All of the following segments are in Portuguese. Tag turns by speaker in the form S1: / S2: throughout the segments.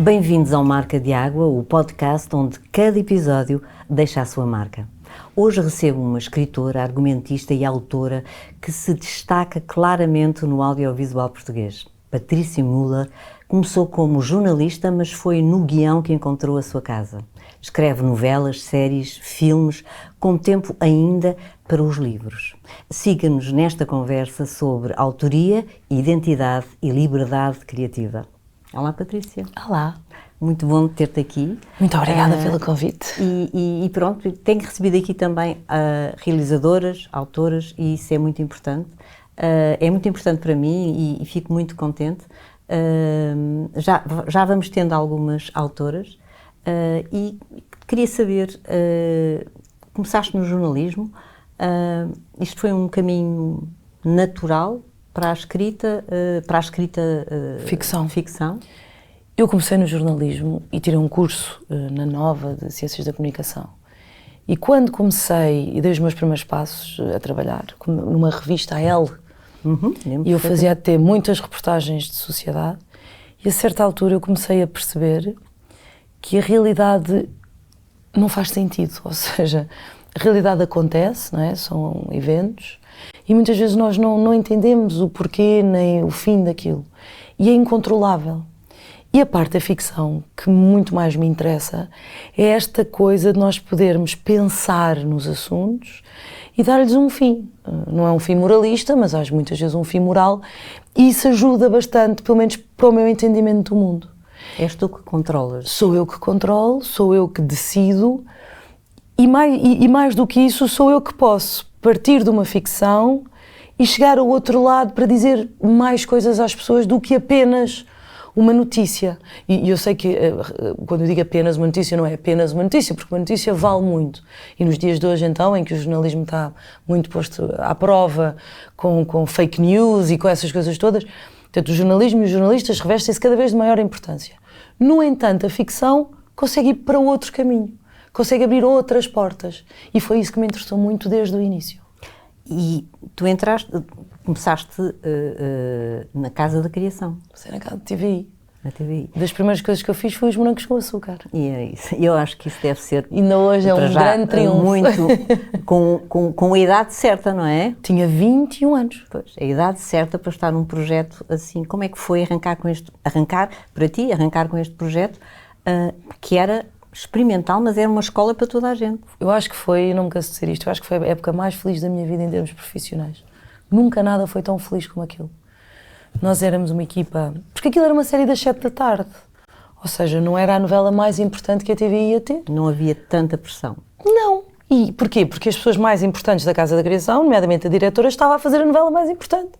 S1: Bem-vindos ao Marca de Água, o podcast onde cada episódio deixa a sua marca. Hoje recebo uma escritora, argumentista e autora que se destaca claramente no audiovisual português. Patrícia Müller começou como jornalista, mas foi no guião que encontrou a sua casa. Escreve novelas, séries, filmes, com tempo ainda para os livros. Siga-nos nesta conversa sobre autoria, identidade e liberdade criativa. Olá, Patrícia.
S2: Olá.
S1: Muito bom ter-te aqui.
S2: Muito obrigada pelo convite.
S1: E pronto, tenho recebido aqui também realizadoras, autoras, e isso é muito importante. É muito importante para mim e fico muito contente. Já vamos tendo algumas autoras e queria saber, começaste no jornalismo, isto foi um caminho natural para a escrita ficção?
S2: Eu comecei no jornalismo e tirei um curso na Nova de Ciências da Comunicação. E quando comecei e dei os meus primeiros passos a trabalhar numa revista, a Elle, e eu fazia até muitas reportagens de sociedade, e a certa altura eu comecei a perceber que a realidade não faz sentido, ou seja, a realidade acontece, não é? São eventos, e muitas vezes nós não entendemos o porquê nem o fim daquilo, e é incontrolável. E a parte da ficção que muito mais me interessa é esta coisa de nós podermos pensar nos assuntos e dar-lhes um fim. Não é um fim moralista, mas acho muitas vezes um fim moral, e isso ajuda bastante, pelo menos para o meu entendimento do mundo.
S1: És tu que controlas?
S2: Sou eu que controlo, sou eu que decido, e mais do que isso, sou eu que posso partir de uma ficção e chegar ao outro lado para dizer mais coisas às pessoas do que apenas uma notícia. E eu sei que quando eu digo apenas uma notícia, não é apenas uma notícia, porque uma notícia vale muito. E nos dias de hoje, então, em que o jornalismo está muito posto à prova com fake news e com essas coisas todas, portanto, o jornalismo e os jornalistas revestem-se cada vez de maior importância. No entanto, a ficção consegue ir para outro caminho, consegue abrir outras portas. E foi isso que me interessou muito desde o início.
S1: E tu começaste na Casa da Criação.
S2: Comecei na Casa de TVI.
S1: Na TVI.
S2: Das primeiras coisas que eu fiz foi os morangos com açúcar.
S1: E é isso. Eu acho que isso deve ser...
S2: Ainda hoje é um grande triunfo.
S1: Muito, com a idade certa, não é?
S2: Tinha 21 anos.
S1: Pois, a idade certa para estar num projeto assim. Como é que foi arrancar com este projeto, que era experimental, mas era uma escola para toda a gente?
S2: Eu acho que foi, não me canso de dizer isto, eu acho que foi a época mais feliz da minha vida em termos profissionais. Nunca nada foi tão feliz como aquilo. Nós éramos uma equipa... Porque aquilo era uma série das 7 da tarde. Ou seja, não era a novela mais importante que a TV ia ter.
S1: Não havia tanta pressão.
S2: Não. E porquê? Porque as pessoas mais importantes da Casa da Criação, nomeadamente a diretora, estava a fazer a novela mais importante.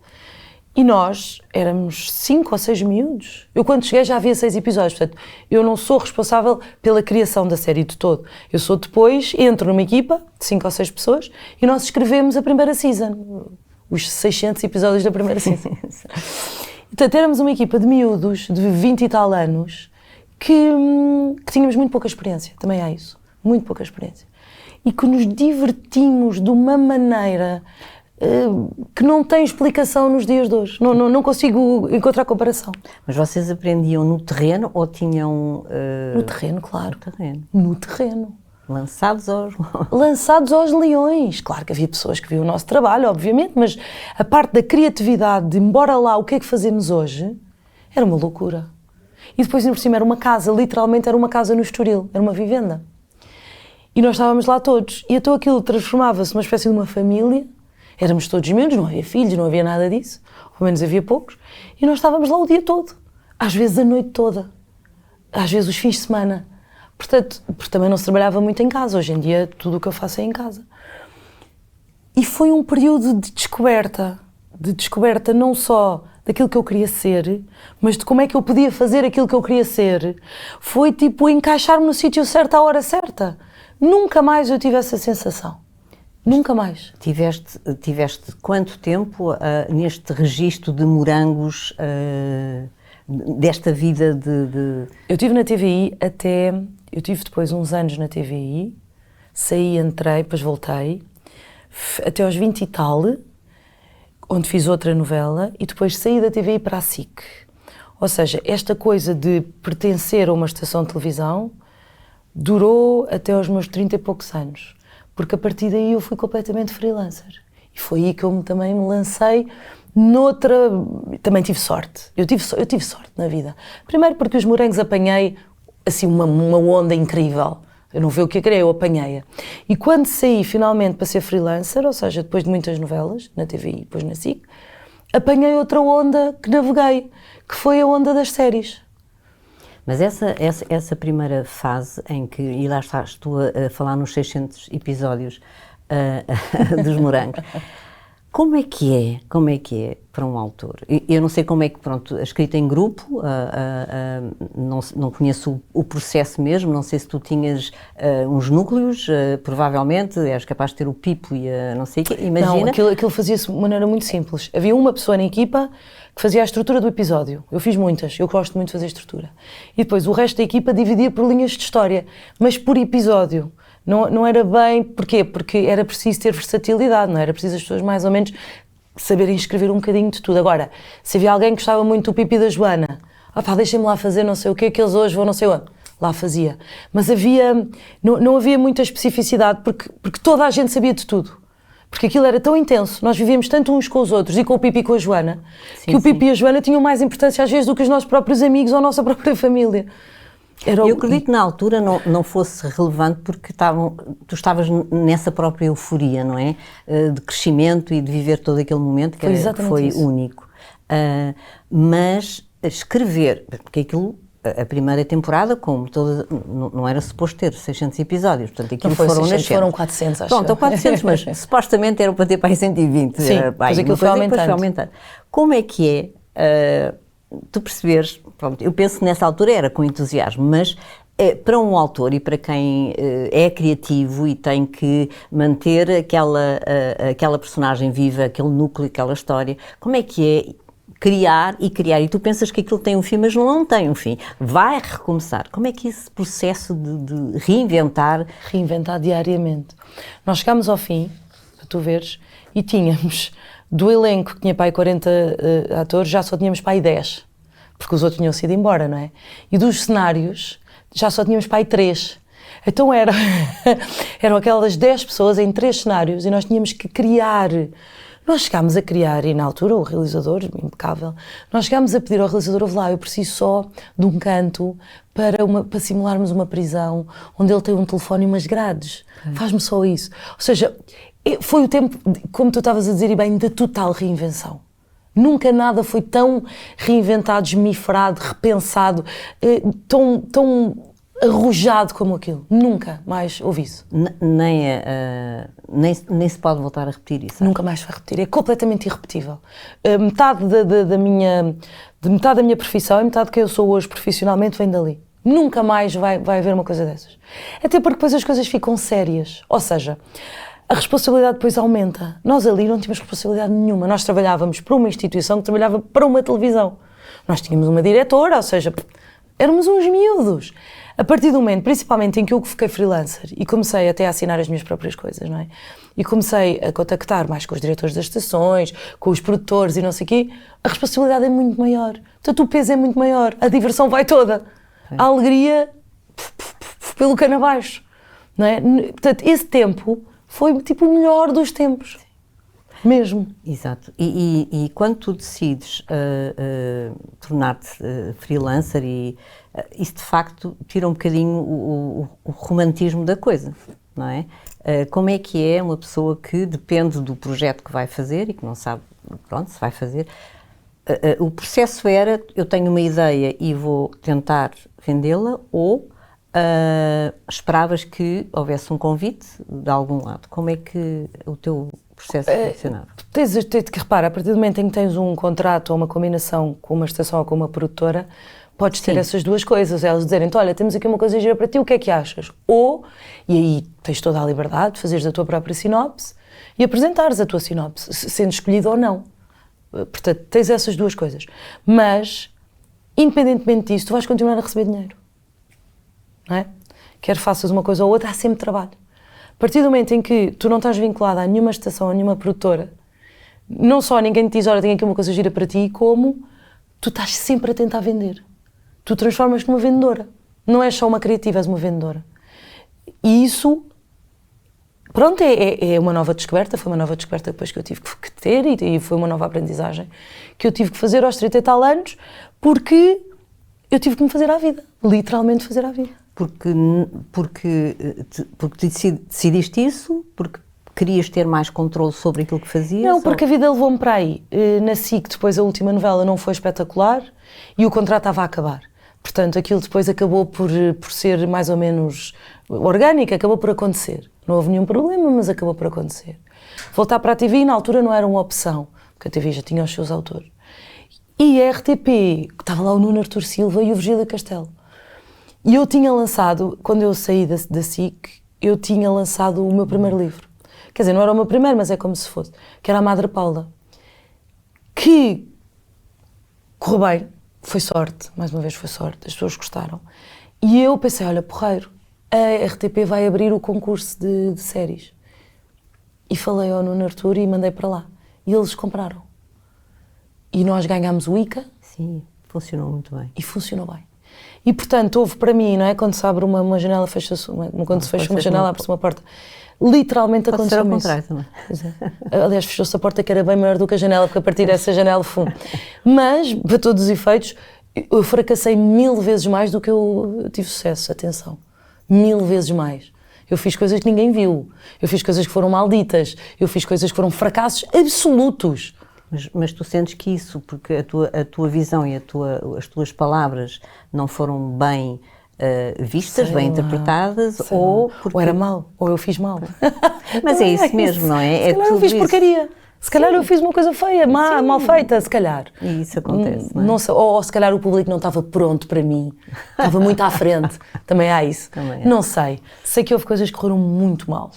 S2: E nós éramos 5 ou 6 miúdos. Eu quando cheguei já havia 6 episódios, portanto, eu não sou responsável pela criação da série de todo. Eu sou depois, entro numa equipa de 5 ou 6 pessoas e nós escrevemos a primeira season. Os 600 episódios da primeira season. Portanto, éramos uma equipa de miúdos, de 20 e tal anos, que tínhamos muito pouca experiência, também há isso, muito pouca experiência. E que nos divertimos de uma maneira que não tem explicação nos dias de hoje. Não consigo encontrar comparação.
S1: Mas vocês aprendiam no terreno ou tinham...
S2: No terreno, claro.
S1: No terreno. Lançados
S2: aos leões. Claro que havia pessoas que viam o nosso trabalho, obviamente, mas a parte da criatividade, embora lá o que é que fazemos hoje, era uma loucura. E depois, ainda por cima, era uma casa, literalmente era uma casa no Estoril, era uma vivenda. E nós estávamos lá todos. E então aquilo transformava-se numa espécie de uma família. Éramos todos miúdos, não havia filhos, não havia nada disso. Ou pelo menos havia poucos. E nós estávamos lá o dia todo. Às vezes a noite toda. Às vezes os fins de semana. Portanto, porque também não se trabalhava muito em casa. Hoje em dia, tudo o que eu faço é em casa. E foi um período de descoberta não só daquilo que eu queria ser, mas de como é que eu podia fazer aquilo que eu queria ser. Foi tipo encaixar-me no sítio certo à hora certa. Nunca mais eu tive essa sensação. Nunca mais.
S1: Tiveste quanto tempo neste registro de morangos, desta vida de...
S2: Eu estive na TVI eu tive depois uns anos na TVI, saí, entrei, depois voltei, até aos 20 e tal, onde fiz outra novela, e depois saí da TVI para a SIC, Ou seja, esta coisa de pertencer a uma estação de televisão durou até aos meus 30 e poucos anos, porque a partir daí eu fui completamente freelancer. E foi aí que eu também me lancei noutra... Também tive sorte. Eu tive sorte na vida. Primeiro porque os morangos apanhei assim uma onda incrível. Eu não vi o que eu queria, eu apanhei-a. E quando saí finalmente para ser freelancer, ou seja, depois de muitas novelas, na TVI e depois na SIC, apanhei outra onda que naveguei, que foi a onda das séries.
S1: Mas essa primeira fase em que, e lá estás tu a falar nos 600 episódios dos morangos, como é que é para um autor? Eu não sei como é que, pronto, a escrita em grupo, não conheço o processo mesmo, não sei se tu tinhas uns núcleos, provavelmente, és capaz de ter o Pipo e não sei o quê, imagina.
S2: Não, aquilo fazia-se de maneira muito simples. Havia uma pessoa na equipa que fazia a estrutura do episódio. Eu fiz muitas, eu gosto muito de fazer estrutura. E depois o resto da equipa dividia por linhas de história, mas por episódio. Não era bem... Porquê? Porque era preciso ter versatilidade, não era preciso as pessoas mais ou menos saberem escrever um bocadinho de tudo. Agora, se havia alguém que gostava muito do Pipi da Joana, deixem-me lá fazer não sei o quê, que eles hoje vão não sei onde. Lá fazia. Mas não havia muita especificidade, porque toda a gente sabia de tudo. Porque aquilo era tão intenso, nós vivíamos tanto uns com os outros e com o Pipi e com a Joana, que o Pipi e a Joana tinham mais importância às vezes do que os nossos próprios amigos ou a nossa própria família.
S1: Eu acredito que na altura não fosse relevante porque tu estavas nessa própria euforia, não é? De crescimento e de viver todo aquele momento que foi único. Mas escrever, porque aquilo, a primeira temporada, como toda, não era suposto ter 600 episódios, portanto aquilo
S2: foram
S1: 600,
S2: foram 400, acho.
S1: Pronto, 400, mas supostamente eram para ter para aí 120.
S2: Sim, depois aquilo foi aumentando.
S1: Como é que é... tu perceberes, pronto, eu penso que nessa altura era com entusiasmo, mas para um autor e para quem é criativo e tem que manter aquela personagem viva, aquele núcleo, aquela história, como é que é criar, e tu pensas que aquilo tem um fim, mas não tem um fim, vai recomeçar. Como é que é esse processo de reinventar?
S2: Reinventar diariamente. Nós chegámos ao fim, para tu veres, e tínhamos... Do elenco que tinha para aí 40 atores, já só tínhamos para aí 10, porque os outros tinham sido embora, não é? E dos cenários, já só tínhamos para aí 3. Então eram aquelas 10 pessoas em 3 cenários e nós tínhamos que criar. Nós chegámos a criar, e na altura o realizador, impecável, nós chegámos a pedir ao realizador, ouve lá, eu preciso só de um canto para simularmos uma prisão, onde ele tem um telefone e umas grades. Faz-me só isso. Ou seja... Foi o tempo, como tu estavas a dizer, e bem, da total reinvenção. Nunca nada foi tão reinventado, esmifrado, repensado, tão arrojado como aquilo. Nunca mais houve isso.
S1: Nem se pode voltar a repetir isso.
S2: Nunca mais vai repetir. É completamente irrepetível. Metade da minha profissão e metade do que eu sou hoje profissionalmente vem dali. Nunca mais vai haver uma coisa dessas. Até porque depois as coisas ficam sérias. Ou seja... A responsabilidade depois aumenta. Nós ali não tínhamos responsabilidade nenhuma. Nós trabalhávamos para uma instituição que trabalhava para uma televisão. Nós tínhamos uma diretora, ou seja, éramos uns miúdos. A partir do momento, principalmente em que eu fiquei freelancer e comecei até a assinar as minhas próprias coisas, não é? E comecei a contactar mais com os diretores das estações, com os produtores e não sei o quê, a responsabilidade é muito maior. Portanto, o peso é muito maior. A diversão vai toda. A alegria pelo cano abaixo, não é? Portanto, esse tempo... foi tipo o melhor dos tempos, mesmo.
S1: Exato. E quando tu decides tornar-te freelancer, isso de facto tira um bocadinho o romantismo da coisa, não é? Como é que é uma pessoa que depende do projeto que vai fazer e que não sabe, pronto, se vai fazer. O processo era, eu tenho uma ideia e vou tentar vendê-la, ou... esperavas que houvesse um convite de algum lado? Como é que o teu processo funcionava?
S2: Tens que reparar, a partir do momento em que tens um contrato ou uma combinação com uma estação ou com uma produtora, podes ter essas duas coisas, elas dizerem, olha, temos aqui uma coisa gira para ti, o que é que achas? Ou, e aí tens toda a liberdade de fazeres a tua própria sinopse e apresentares a tua sinopse, sendo escolhido ou não. Portanto, tens essas duas coisas. Mas, independentemente disso, tu vais continuar a receber dinheiro. Não é? Quer faças uma coisa ou outra, há sempre trabalho. A partir do momento em que tu não estás vinculada a nenhuma estação, a nenhuma produtora, não só ninguém te diz, olha, tenho aqui uma coisa gira para ti, como tu estás sempre a tentar vender. Tu transformas-te numa vendedora. Não és só uma criativa, és uma vendedora. E isso, pronto, é uma nova descoberta. Foi uma nova descoberta depois que eu tive que ter e foi uma nova aprendizagem que eu tive que fazer aos 30 e tal anos, porque eu tive que me fazer à vida. Literalmente fazer à vida.
S1: Porque decidiste isso? Porque querias ter mais controle sobre aquilo que fazias?
S2: Não, porque a vida levou-me para aí. Nasci que depois a última novela não foi espetacular e o contrato estava a acabar. Portanto, aquilo depois acabou por ser mais ou menos orgânico, acabou por acontecer. Não houve nenhum problema, mas acabou por acontecer. Voltar para a TV na altura não era uma opção, porque a TV já tinha os seus autores. E a RTP, que estava lá o Nuno Artur Silva e o Virgílio Castelo. E eu tinha lançado, quando eu saí da SIC, eu tinha lançado o meu primeiro livro. Quer dizer, não era o meu primeiro, mas é como se fosse, que era a Madre Paula. Que correu bem, foi sorte, mais uma vez foi sorte, as pessoas gostaram. E eu pensei, olha, porreiro, a RTP vai abrir o concurso de séries. E falei ao Nuno Artur e mandei para lá. E eles compraram. E nós ganhámos o ICA.
S1: Sim, funcionou muito bem.
S2: E funcionou bem. E, portanto, houve para mim, não é? Quando se abre uma janela, fecha-se quando se fecha uma janela, abre-se uma porta. Literalmente aconteceu isso.
S1: Pode ser ao contrário
S2: também. É. Aliás, fechou-se a porta que era bem maior do que a janela, porque a partir dessa janela fumo. Mas, para todos os efeitos, eu fracassei 1000 vezes mais do que eu tive sucesso. Atenção. 1000 vezes mais. Eu fiz coisas que ninguém viu. Eu fiz coisas que foram malditas. Eu fiz coisas que foram fracassos absolutos.
S1: Mas tu sentes que isso, porque a tua visão e as tuas palavras não foram bem vistas, bem interpretadas, ou
S2: era mal, ou eu fiz mal.
S1: Mas é isso mesmo, não é?
S2: Se calhar eu fiz porcaria. Se calhar eu fiz uma coisa feia, mal feita, se calhar.
S1: E isso acontece, não é?
S2: Ou se calhar o público não estava pronto para mim, estava muito à frente. Também há isso. Não sei. Sei que houve coisas que correram muito mal.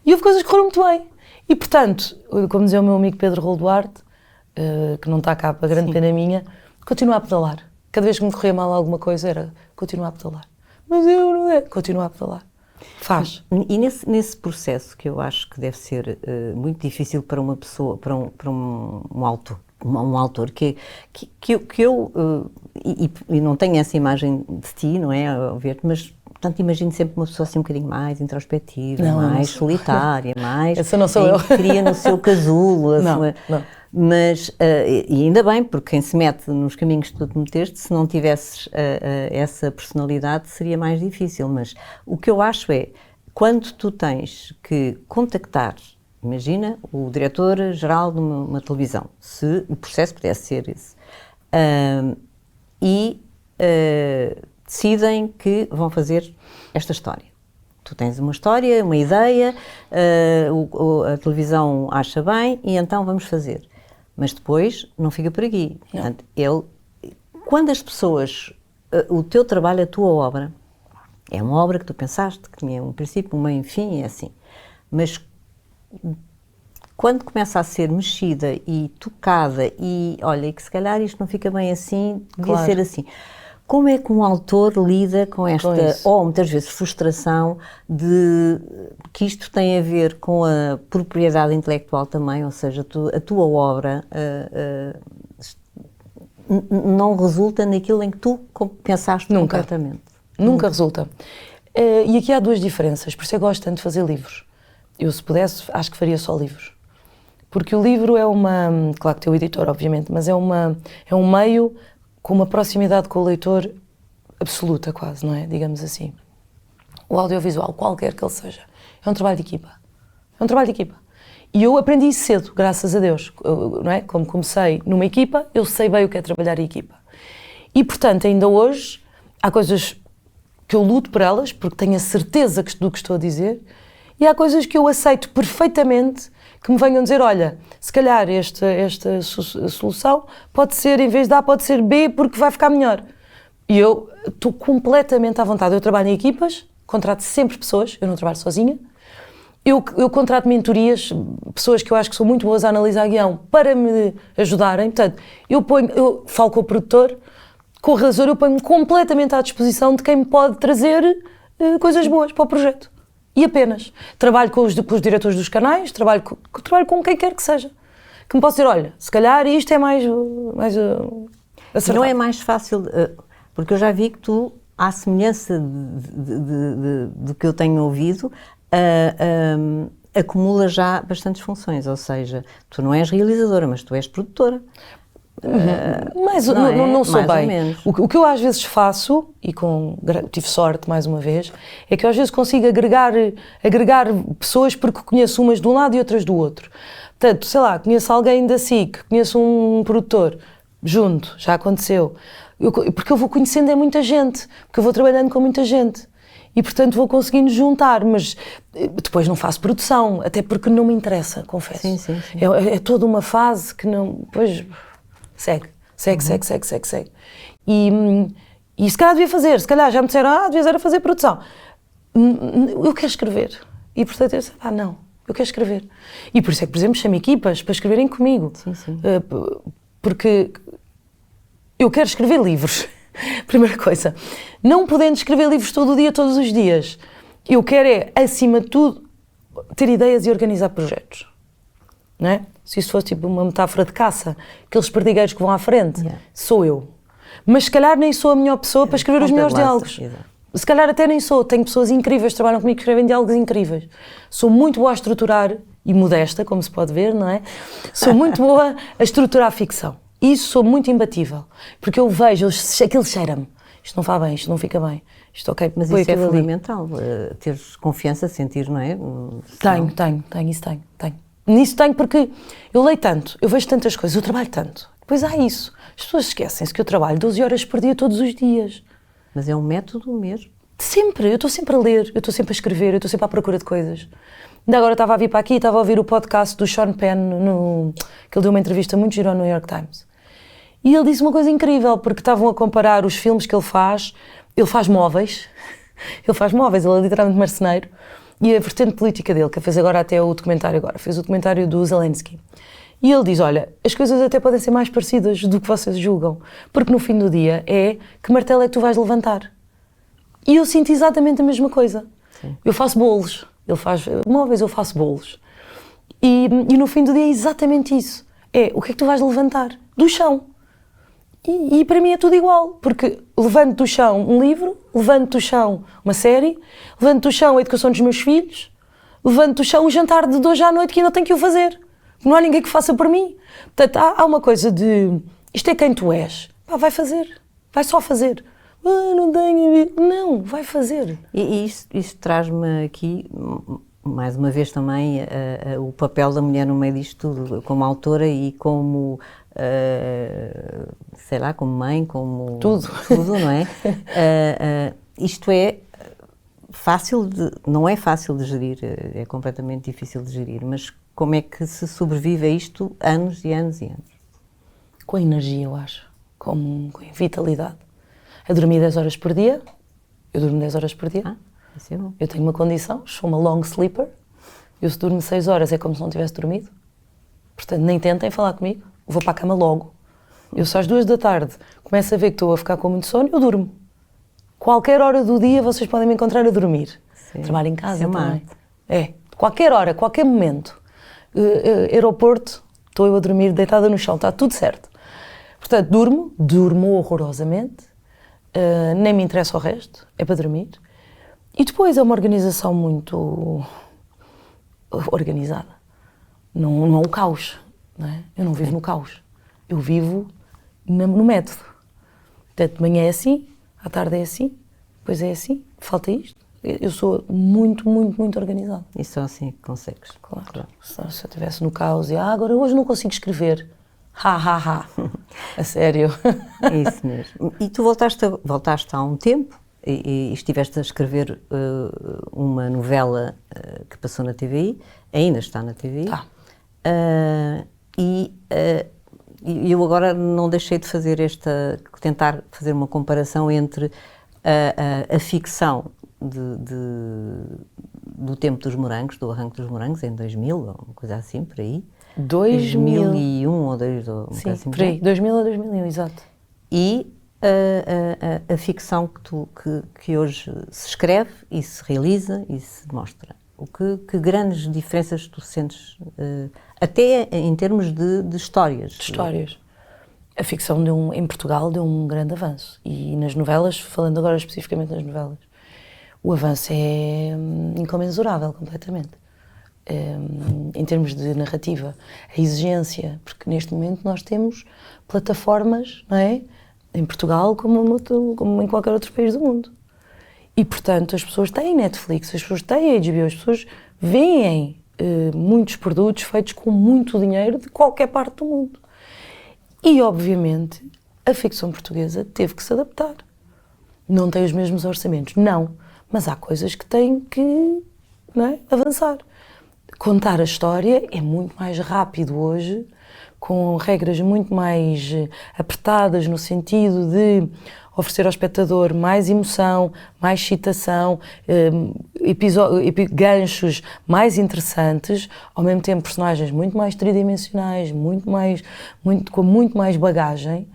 S2: E houve coisas que correram muito bem. E, portanto, como dizia o meu amigo Pedro Rolo Duarte, que não está cá para grande pena minha, continuar a pedalar. Cada vez que me corria mal alguma coisa era continuar a pedalar. Mas eu não é. Continuar a pedalar. Faz.
S1: E nesse processo, que eu acho que deve ser muito difícil para uma pessoa, para um autor, que eu e não tenho essa imagem de ti, não é, ao ver-te, mas portanto imagino sempre uma pessoa assim um bocadinho mais introspectiva, mais solitária, mais...
S2: Essa não sou eu.
S1: Queria no seu casulo.
S2: Não.
S1: Mas, e ainda bem, porque quem se mete nos caminhos que tu te meteste, se não tivesses essa personalidade, seria mais difícil. Mas o que eu acho é, quando tu tens que contactar, imagina, o diretor-geral de uma televisão, se o processo pudesse ser esse, decidem que vão fazer esta história. Tu tens uma história, uma ideia, a televisão acha bem e então vamos fazer. Mas depois não fica por aqui. Portanto, quando as pessoas, o teu trabalho, a tua obra, é uma obra que tu pensaste, que tinha um princípio, um meio, um fim, é assim. Mas quando começa a ser mexida e tocada e, olha, que se calhar isto não fica bem assim, devia ser assim. Como é que um autor lida com esta, ou muitas vezes frustração, de que isto tem a ver com a propriedade intelectual também, ou seja, a tua obra não resulta naquilo em que tu pensaste concretamente?
S2: Nunca resulta. E aqui há duas diferenças, por isso eu gosto tanto de fazer livros. Eu, se pudesse, acho que faria só livros. Porque o livro é claro que tem o editor, obviamente, mas é um meio com uma proximidade com o leitor absoluta, quase, não é? Digamos assim. O audiovisual, qualquer que ele seja, é um trabalho de equipa. É um trabalho de equipa. E eu aprendi isso cedo, graças a Deus, não é? Como comecei numa equipa, eu sei bem o que é trabalhar em equipa. E, portanto, ainda hoje, há coisas que eu luto por elas, porque tenho a certeza do que estou a dizer, e há coisas que eu aceito perfeitamente, que me venham dizer, olha, se calhar esta solução pode ser, em vez de A, pode ser B, porque vai ficar melhor. E eu estou completamente à vontade. Eu trabalho em equipas, contrato sempre pessoas, eu não trabalho sozinha. Eu contrato mentorias, pessoas que eu acho que são muito boas a analisar guião, para me ajudarem. Portanto, eu falo com o produtor, com o realizador, eu ponho-me completamente à disposição de quem me pode trazer coisas boas para o projeto. E apenas. Trabalho com os diretores dos canais, trabalho com quem quer que seja. Que me possa dizer, olha, se calhar isto é mais acertava.
S1: Não é mais fácil, porque eu já vi que tu, à semelhança do que eu tenho ouvido, acumula já bastantes funções, ou seja, tu não és realizadora, mas tu és produtora.
S2: Mas não sou bem. O que eu às vezes faço, e tive sorte mais uma vez, é que eu às vezes consigo agregar pessoas porque conheço umas de um lado e outras do outro. Portanto, sei lá, conheço alguém da SIC, conheço um produtor, junto, já aconteceu. Porque eu vou conhecendo muita gente, porque eu vou trabalhando com muita gente. E, portanto, vou conseguindo juntar, mas depois não faço produção, até porque não me interessa, confesso.
S1: Sim.
S2: É toda uma fase que não... Depois segue. E se calhar devia fazer, se calhar já me disseram, devias era fazer produção. Eu quero escrever. E, portanto, eu disse, não, eu quero escrever. E por isso é que, por exemplo, chamo equipas para escreverem comigo.
S1: Sim.
S2: Porque eu quero escrever livros. Primeira coisa, não podendo escrever livros todo o dia, todos os dias, eu quero acima de tudo, ter ideias e organizar projetos, não é? Se isso fosse tipo uma metáfora de caça, aqueles perdigueiros que vão à frente, sou eu. Mas se calhar nem sou a melhor pessoa para escrever os melhores diálogos. Se calhar até nem sou, tenho pessoas incríveis que trabalham comigo que escrevem diálogos incríveis. Sou muito boa a estruturar, e modesta, como se pode ver, não é? Sou muito boa a estruturar a ficção. Isso sou muito imbatível, porque eu vejo, aquilo cheira-me. Isto não vai bem, isto não fica bem. Isto ok,
S1: mas isso é fundamental, teres confiança, sentir, não é?
S2: Tenho, isso tenho. Nisso tenho porque eu leio tanto, eu vejo tantas coisas, eu trabalho tanto. Depois há isso. As pessoas esquecem-se que eu trabalho 12 horas por dia todos os dias.
S1: Mas é um método mesmo?
S2: Sempre, eu estou sempre a ler, eu estou sempre a escrever, eu estou sempre à procura de coisas. Ainda agora estava a vir para aqui e estava a ouvir o podcast do Sean Penn, que ele deu uma entrevista muito gira ao New York Times. E ele disse uma coisa incrível, porque estavam a comparar os filmes que ele faz móveis, ele é literalmente marceneiro, e a vertente política dele, que fez agora até o documentário fez o documentário do Zelensky. E ele diz, olha, as coisas até podem ser mais parecidas do que vocês julgam, porque no fim do dia é que martelo é que tu vais levantar. E eu sinto exatamente a mesma coisa.
S1: Sim.
S2: Eu faço bolos, ele faz móveis, eu faço bolos. E no fim do dia é exatamente isso. O que é que tu vais levantar? Do chão. E para mim é tudo igual, porque levanto do chão um livro, levanto do chão uma série, levanto do chão a educação dos meus filhos, levanto do chão o jantar de hoje à noite que ainda tenho que o fazer. Não há ninguém que faça por mim. Portanto, há uma coisa de, isto é quem tu és. Vai fazer, vai só fazer. Não tenho... Não, vai fazer.
S1: E isto traz-me aqui, mais uma vez também, o papel da mulher no meio disto tudo, como autora e como... sei lá, como mãe, como...
S2: Tudo,
S1: não é? Isto é fácil não é fácil de gerir, é completamente difícil de gerir, mas como é que se sobrevive a isto anos e anos e anos?
S2: Com energia, eu acho, com vitalidade. A dormir 10 horas por dia, eu durmo 10 horas por dia.
S1: Isso é bom.
S2: Eu tenho uma condição, sou uma long sleeper, eu se durmo 6 horas é como se não tivesse dormido, portanto nem tentem falar comigo. Vou para a cama logo. Eu se às 2 da tarde começo a ver que estou a ficar com muito sono, eu durmo. Qualquer hora do dia vocês podem me encontrar a dormir.
S1: Sim.
S2: Trabalho em casa
S1: também.
S2: Qualquer hora, qualquer momento. Aeroporto, estou eu a dormir deitada no chão, está tudo certo. Portanto, durmo horrorosamente, nem me interessa o resto, é para dormir. E depois é uma organização muito organizada. Não é o caos. Não é? Eu não vivo no caos, eu vivo no método. Portanto, de manhã é assim, à tarde é assim, depois é assim, falta isto. Eu sou muito, muito, muito organizada.
S1: E só assim que consegues.
S2: Claro. Se eu estivesse no caos e agora hoje não consigo escrever. A sério.
S1: É isso mesmo. E tu voltaste há um tempo e estiveste a escrever uma novela que passou na TVI, ainda está na TVI. E eu agora não deixei de fazer tentar fazer uma comparação entre a ficção do tempo dos morangos, do Arranque dos Morangos, em 2000, ou uma coisa assim, por aí. 2001 ou 2, ou
S2: sim,
S1: assim,
S2: por aí, 2000 a 2001, exato.
S1: E a ficção que hoje se escreve e se realiza e se mostra. Que grandes diferenças tu sentes, até em termos de histórias?
S2: De histórias. A ficção em Portugal deu um grande avanço. E nas novelas, falando agora especificamente nas novelas, o avanço é incomensurável completamente. Em termos de narrativa, a exigência, porque neste momento nós temos plataformas, não é? Em Portugal como em qualquer outro país do mundo. E, portanto, as pessoas têm Netflix, as pessoas têm HBO, as pessoas veem muitos produtos feitos com muito dinheiro de qualquer parte do mundo. E, obviamente, a ficção portuguesa teve que se adaptar. Não tem os mesmos orçamentos, não. Mas há coisas que têm que, não é, avançar. Contar a história é muito mais rápido hoje, com regras muito mais apertadas no sentido de oferecer ao espectador mais emoção, mais excitação, ganchos mais interessantes, ao mesmo tempo personagens muito mais tridimensionais, com muito mais bagagem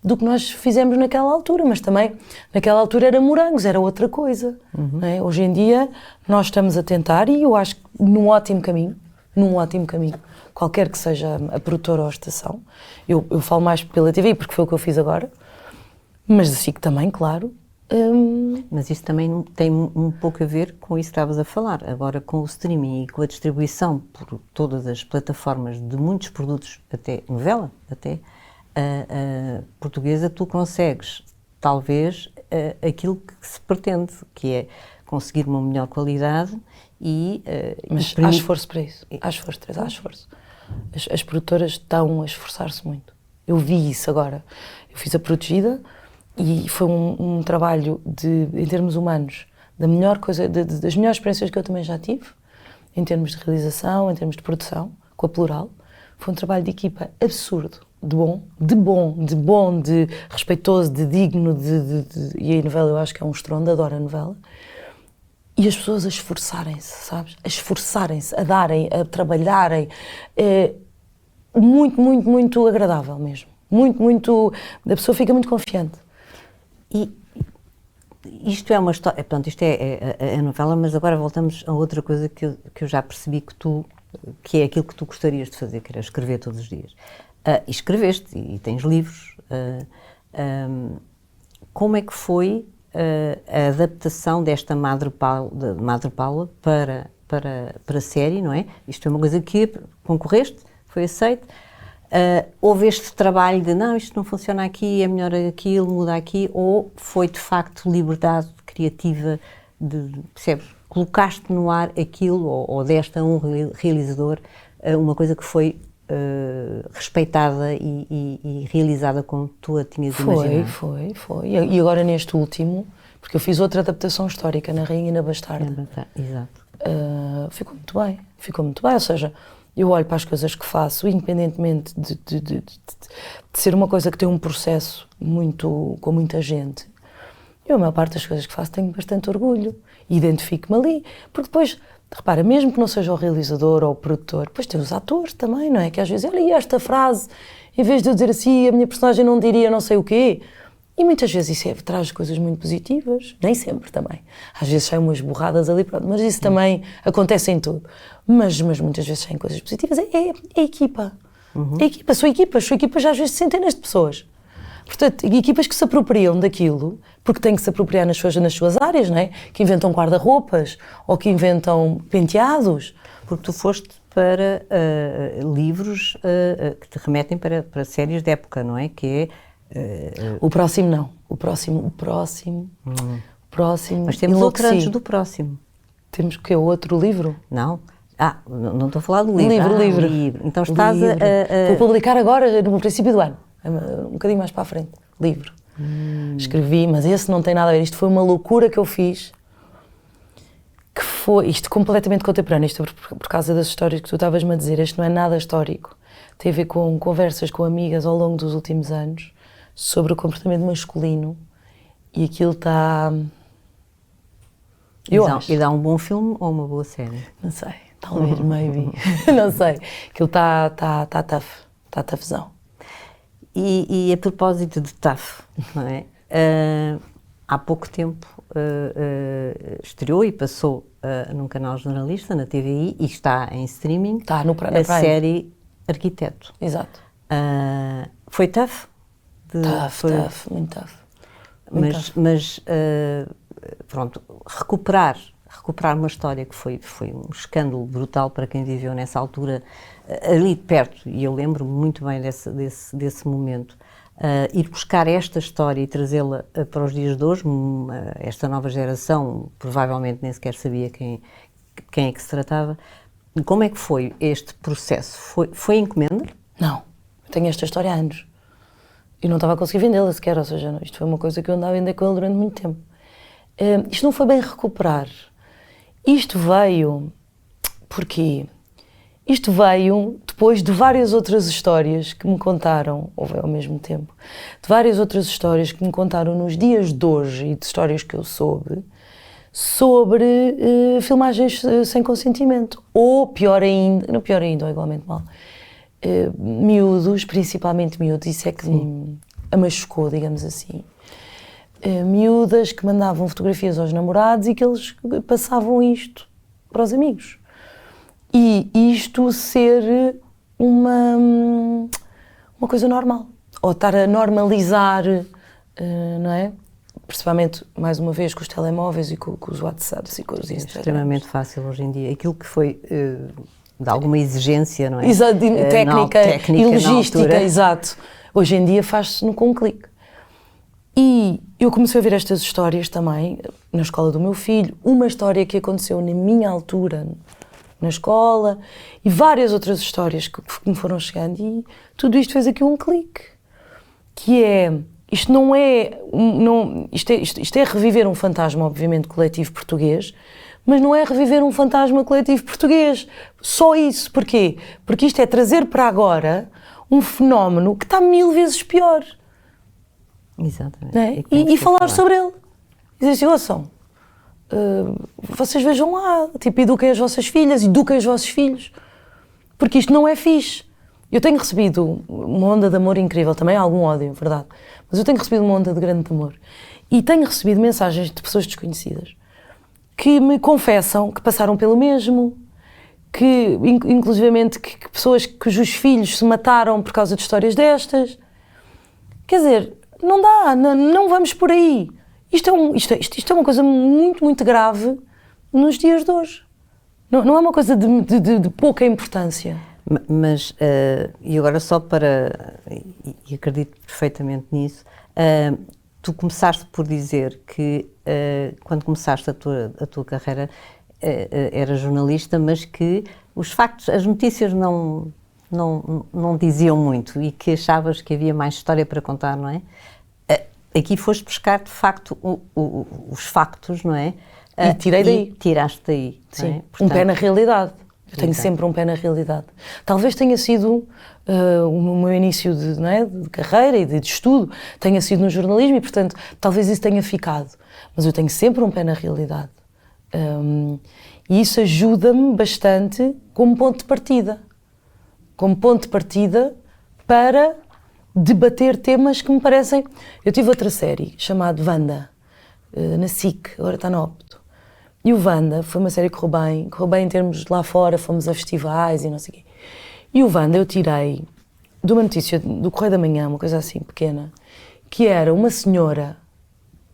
S2: do que nós fizemos naquela altura, mas também naquela altura era morangos, era outra coisa. Não é? Hoje em dia nós estamos a tentar, e eu acho que num ótimo caminho, qualquer que seja a produtora ou a estação. Eu falo mais pela TV porque foi o que eu fiz agora, mas assim que também, claro.
S1: Mas isso também tem um pouco a ver com isso que estavas a falar. Agora, com o streaming e com a distribuição por todas as plataformas de muitos produtos, até novela, até portuguesa, tu consegues, talvez, aquilo que se pretende, que é conseguir uma melhor qualidade
S2: mas há esforço para isso. Há esforço. As produtoras estão a esforçar-se muito. Eu vi isso agora. Eu fiz a Protegida e foi um trabalho em termos humanos, das melhores experiências que eu também já tive, em termos de realização, em termos de produção, com a Plural. Foi um trabalho de equipa absurdo, de respeitoso, de digno, e a novela eu acho que é um estrondo, adoro a novela. E as pessoas a esforçarem-se, sabes? A esforçarem-se, a darem, a trabalharem. É muito agradável mesmo. A pessoa fica muito confiante.
S1: E isto é uma história, pronto, isto é a novela, mas agora voltamos a outra coisa que eu já percebi que é aquilo que tu gostarias de fazer, que era escrever todos os dias. E escreveste, e tens livros. Como é que foi a adaptação desta Madre Paula para a série, não é? Isto é uma coisa que concorreste, foi aceito. Houve este trabalho de, não, isto não funciona aqui, é melhor aquilo, muda aqui, ou foi de facto liberdade criativa percebes? Colocaste no ar aquilo, ou deste a um realizador uma coisa que foi respeitada e realizada como tu a tinhas imaginado?
S2: Foi. E agora neste último, porque eu fiz outra adaptação histórica na Rainha e na Bastarda.
S1: Exato.
S2: Ficou muito bem, ou seja, eu olho para as coisas que faço, independentemente de ser uma coisa que tem um processo com muita gente. Eu, a maior parte das coisas que faço, tenho bastante orgulho. Identifico-me ali, porque depois, repara, mesmo que não seja o realizador ou o produtor, depois tem os atores também, não é? Que às vezes, olha, esta frase, em vez de eu dizer assim, a minha personagem não diria não sei o quê. E muitas vezes isso traz coisas muito positivas, nem sempre também. Às vezes saem umas borradas ali, pronto, mas isso também acontece em tudo. Mas muitas vezes saem coisas positivas. É a equipa. É a equipa. São equipas às vezes de centenas de pessoas. Portanto, equipas que se apropriam daquilo, porque têm que se apropriar nas suas áreas, não é? Que inventam guarda-roupas ou que inventam penteados.
S1: Porque tu foste para livros que te remetem para séries de época, não é? Que é...
S2: O próximo não. O próximo.
S1: Mas temos outro antes do próximo.
S2: Temos que é outro livro?
S1: Não. Não estou a falar do livro.
S2: Livro.
S1: Então estás
S2: Vou publicar agora, no princípio do ano. Um bocadinho mais para a frente. Livro. Escrevi, mas esse não tem nada a ver. Isto foi uma loucura que eu fiz. Que foi isto completamente contemporâneo. Isto por causa das histórias que tu estavas-me a dizer. Este não é nada histórico. Tem a ver com conversas com amigas ao longo dos últimos anos sobre o comportamento masculino. E aquilo está...
S1: E dá um bom filme ou uma boa série?
S2: Não sei. Talvez, maybe. Não sei. Aquilo está tough. Está toughzão.
S1: E a propósito de tough, não é? Há pouco tempo estreou e passou num canal jornalista, na TVI, e está em streaming,
S2: está na Prime.
S1: Série Arquiteto.
S2: Exato.
S1: Foi tough?
S2: Tough, muito tough. Muito tough.
S1: Mas pronto, recuperar uma história que foi um escândalo brutal para quem viveu nessa altura, ali de perto, e eu lembro muito bem desse momento. Ir buscar esta história e trazê-la para os dias de hoje, esta nova geração provavelmente nem sequer sabia quem é que se tratava. Como é que foi este processo? Foi encomenda?
S2: Não, eu tenho esta história há anos e não estava a conseguir vendê-la sequer, ou seja, isto foi uma coisa que eu andava a vender com ele durante muito tempo. Isto não foi bem recuperar, isto veio, porquê? Isto veio depois de várias outras histórias que me contaram, ou ao mesmo tempo, de várias outras histórias que me contaram nos dias de hoje e de histórias que eu soube, sobre filmagens sem consentimento, ou pior ainda, ou igualmente mal, miúdos, principalmente miúdos, isso é que me machucou, digamos assim. Miúdas que mandavam fotografias aos namorados e que eles passavam isto para os amigos. E isto ser uma coisa normal, ou estar a normalizar, não é? Principalmente, mais uma vez, com os telemóveis e com os WhatsApps e com os Instagrams.
S1: É extremamente fácil hoje em dia. Aquilo que foi de alguma exigência, não é?
S2: Exato, técnica e logística, exato. Hoje em dia faz-se com um clique. E eu comecei a ver estas histórias também na escola do meu filho, uma história que aconteceu na minha altura na escola e várias outras histórias que me foram chegando e tudo isto fez aqui um clique, que é, isto não é, isto é reviver um fantasma, obviamente, coletivo português, mas não é reviver um fantasma coletivo português, só isso, porquê? Porque isto é trazer para agora um fenómeno que está 1000 vezes pior.
S1: Exatamente.
S2: É? E falar sobre ele. E dizer assim, ouçam, vocês vejam lá, tipo, eduquem as vossas filhas, eduquem os vossos filhos, porque isto não é fixe. Eu tenho recebido uma onda de amor incrível, também há algum ódio, verdade, mas eu tenho recebido uma onda de grande amor e tenho recebido mensagens de pessoas desconhecidas que me confessam que passaram pelo mesmo, que inclusivamente que pessoas cujos filhos se mataram por causa de histórias destas. Quer dizer, não dá, não vamos por aí. Isto é uma coisa muito, muito grave nos dias de hoje. Não é uma coisa de pouca importância.
S1: Mas, e agora só para, e acredito perfeitamente nisso, tu começaste por dizer que quando começaste a tua carreira era jornalista, mas que os factos, as notícias não diziam muito e que achavas que havia mais história para contar, não é? Aqui foste buscar, de facto, os factos, não é?
S2: E tirei daí.
S1: E tiraste daí.
S2: Sim,
S1: não é? Portanto,
S2: um pé na realidade. Eu tenho sempre um pé na realidade. Talvez tenha sido o meu início não é, de carreira e de estudo, tenha sido no jornalismo e, portanto, talvez isso tenha ficado. Mas eu tenho sempre um pé na realidade. E isso ajuda-me bastante como ponto de partida. Como ponto de partida para debater temas que me parecem... Eu tive outra série chamada Wanda, na SIC, agora está na Opto. E o Wanda foi uma série que correu bem em termos de lá fora, fomos a festivais e não sei o quê. E o Wanda eu tirei de uma notícia do Correio da Manhã, uma coisa assim pequena, que era uma senhora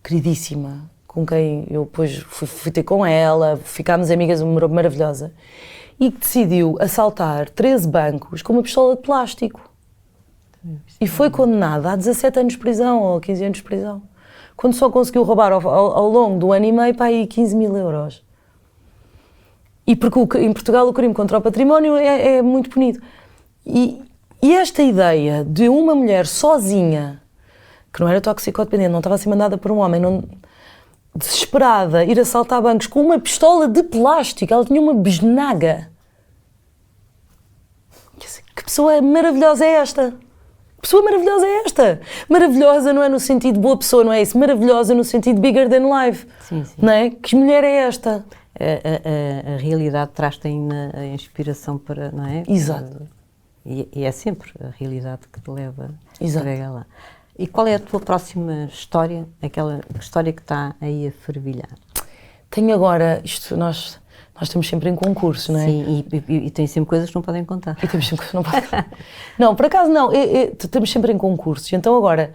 S2: queridíssima, com quem eu depois fui ter com ela, ficámos amigas, uma maravilhosa, e que decidiu assaltar 13 bancos com uma pistola de plástico. E foi condenada a 17 anos de prisão, ou 15 anos de prisão. Quando só conseguiu roubar ao longo do ano e meio, para aí 15 mil euros. E porque em Portugal o crime contra o património é muito punido. E esta ideia de uma mulher sozinha, que não era toxicodependente, não estava a ser mandada por um homem, desesperada, ir assaltar bancos com uma pistola de plástico, ela tinha uma besnaga. Que pessoa maravilhosa é esta? Que pessoa maravilhosa é esta? Maravilhosa não é no sentido de boa pessoa, não é isso? Maravilhosa no sentido de bigger than life.
S1: Sim, sim.
S2: Não é? Que mulher é esta?
S1: A realidade traz-te ainda a inspiração para, não é?
S2: Exato.
S1: E é sempre a realidade que te leva a lá. E qual é a tua próxima história, aquela história que está aí a fervilhar?
S2: Tenho agora, nós Nós estamos sempre em concurso, não é?
S1: Sim, e tem sempre coisas que não podem contar.
S2: E temos sempre coisas que não podem. Não, por acaso não, estamos sempre em concursos. Então agora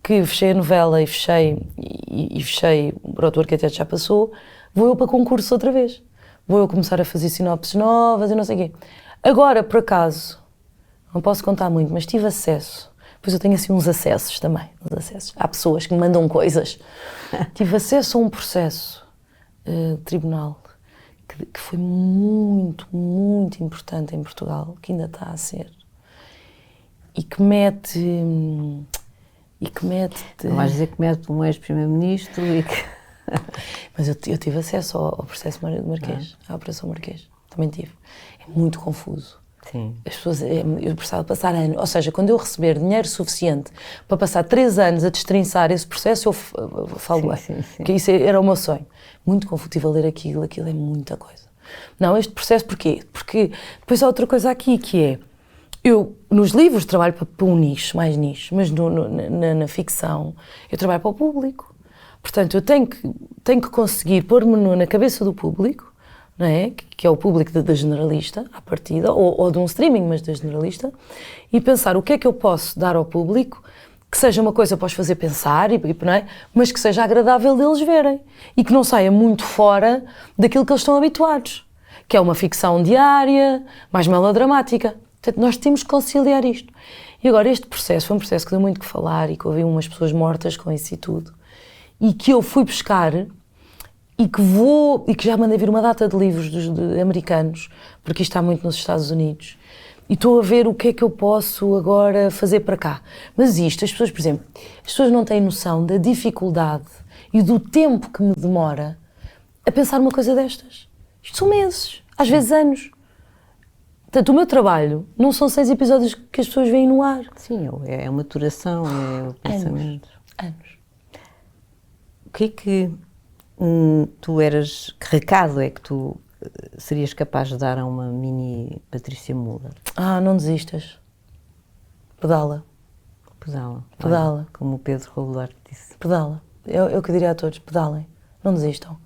S2: que fechei a novela e fechei o Autor Arquiteto já passou, vou eu para concurso outra vez. Vou eu começar a fazer sinopses novas e não sei o quê. Agora, por acaso, não posso contar muito, mas tive acesso. Pois eu tenho assim uns acessos também. Há pessoas que me mandam coisas. Tive acesso a um processo de tribunal que foi muito, muito importante em Portugal, que ainda está a ser. E que mete...
S1: Não vais dizer que mete um ex-primeiro-ministro e que...
S2: Mas eu tive acesso ao processo do Marquês, à Operação Marquês. Também tive. É muito confuso.
S1: Sim.
S2: As pessoas, eu precisava passar anos, ou seja, quando eu receber dinheiro suficiente para passar 3 anos a destrinçar esse processo, eu falo bem.
S1: Sim.
S2: Que isso era o meu sonho. Muito confuso, estive a ler aquilo é muita coisa. Não, este processo porquê? Porque depois há outra coisa aqui que é, eu nos livros trabalho para um nicho, mais nicho, mas na ficção eu trabalho para o público. Portanto, eu tenho que conseguir pôr-me na cabeça do público, não é? Que é o público da generalista, à partida, ou de um streaming, mas da generalista, e pensar o que é que eu posso dar ao público que seja uma coisa para os fazer pensar, não é? Mas que seja agradável deles verem e que não saia muito fora daquilo que eles estão habituados, que é uma ficção diária, mais melodramática. Portanto, nós temos que conciliar isto. E agora, este processo foi um processo que deu muito que falar e que houve umas pessoas mortas com isso e tudo, e que eu fui buscar e que já mandei vir uma data de livros americanos, porque isto está muito nos Estados Unidos, e estou a ver o que é que eu posso agora fazer para cá. Mas isto, as pessoas, por exemplo, as pessoas não têm noção da dificuldade e do tempo que me demora a pensar uma coisa destas. Isto são meses, às vezes anos. Portanto, o meu trabalho não são 6 episódios que as pessoas veem no ar.
S1: Sim, é uma maturação, é o pensamento.
S2: Anos.
S1: O que é que que recado é que tu serias capaz de dar a uma mini Patrícia Muller?
S2: Não desistas. Pedala.
S1: Pedala.
S2: Pedala.
S1: Como o Pedro Robular disse.
S2: Pedala. Eu que diria a todos, pedalem. Não desistam.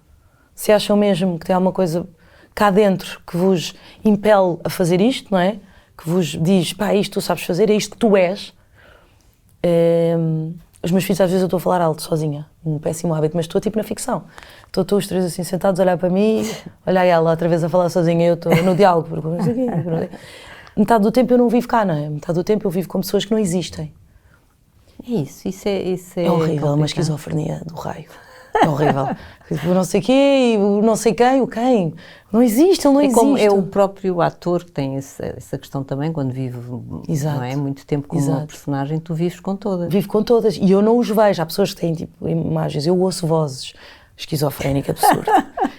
S2: Se acham mesmo que tem alguma coisa cá dentro que vos impele a fazer isto, não é? Que vos diz, isto tu sabes fazer, é isto que tu és. Os meus filhos, às vezes, eu estou a falar alto, sozinha. Um péssimo hábito, mas estou tipo na ficção. Estou os 3 assim sentados a olhar para mim, olhar ela outra vez a falar sozinha, eu estou no diálogo. Metade do tempo eu não vivo cá, não é? Metade do tempo eu vivo com pessoas que não existem.
S1: Isso é
S2: horrível, complicado. Uma esquizofrenia do raio. É horrível. O não sei quê, o não sei quem, o quem. Não existe, ele não existe.
S1: Como é o próprio ator que tem essa questão também, quando vive não é, muito tempo com uma personagem, tu vives com todas.
S2: Vivo com todas e eu não os vejo. Há pessoas que têm tipo imagens, eu ouço vozes, esquizofrénica, absurdo.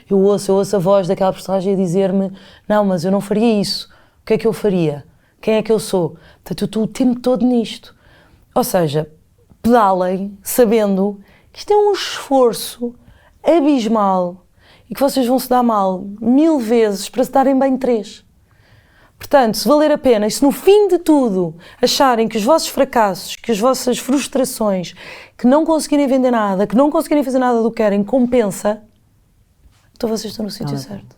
S2: eu ouço a voz daquela personagem a dizer-me, não, mas eu não faria isso. O que é que eu faria? Quem é que eu sou? Portanto, eu estou o tempo todo nisto. Ou seja, pedalem sabendo que isto é um esforço abismal e que vocês vão se dar mal 1000 vezes para se darem bem 3. Portanto, se valer a pena e se no fim de tudo acharem que os vossos fracassos, que as vossas frustrações, que não conseguirem vender nada, que não conseguirem fazer nada do que querem, compensa, então vocês estão no sítio certo.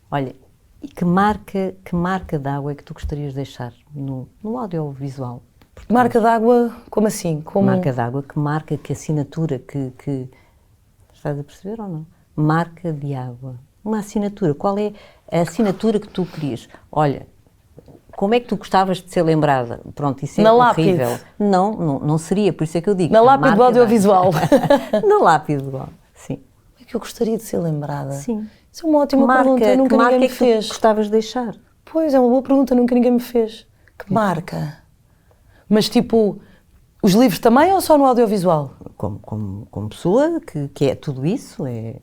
S1: Olha, e que marca d'água é que tu gostarias de deixar no audiovisual?
S2: Marca d'água, como assim?
S1: Marca d'água, que assinatura, que... Estás a perceber ou não? Marca de água. Uma assinatura. Qual é a assinatura que tu querias? Olha, como é que tu gostavas de ser lembrada? Pronto, isso é
S2: na
S1: horrível.
S2: Lápide.
S1: Não seria, por isso é que eu digo.
S2: Na lápide do audiovisual.
S1: Na lápide do audiovisual, sim.
S2: Como é que eu gostaria de ser lembrada?
S1: Sim.
S2: Isso é uma ótima pergunta, nunca ninguém me fez.
S1: Que marca é que tu gostavas de deixar?
S2: Pois, é uma boa pergunta, nunca ninguém me fez. Que marca? Mas tipo, os livros também ou só no audiovisual?
S1: Como pessoa que é tudo isso? É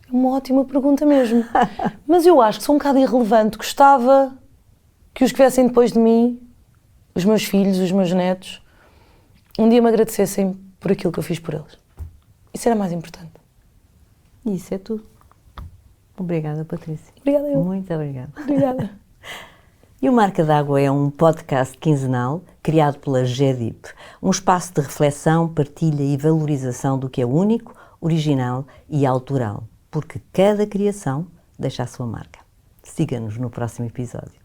S2: uma ótima pergunta mesmo. Mas eu acho que sou um bocado irrelevante. Gostava que os que viessem depois de mim, os meus filhos, os meus netos, um dia me agradecessem por aquilo que eu fiz por eles. Isso era mais importante.
S1: Isso é tudo. Obrigada, Patrícia.
S2: Obrigada eu.
S1: Muito obrigada.
S2: Obrigada.
S1: E o Marca d'Água é um podcast quinzenal criado pela GEDIP, um espaço de reflexão, partilha e valorização do que é único, original e autoral, porque cada criação deixa a sua marca. Siga-nos no próximo episódio.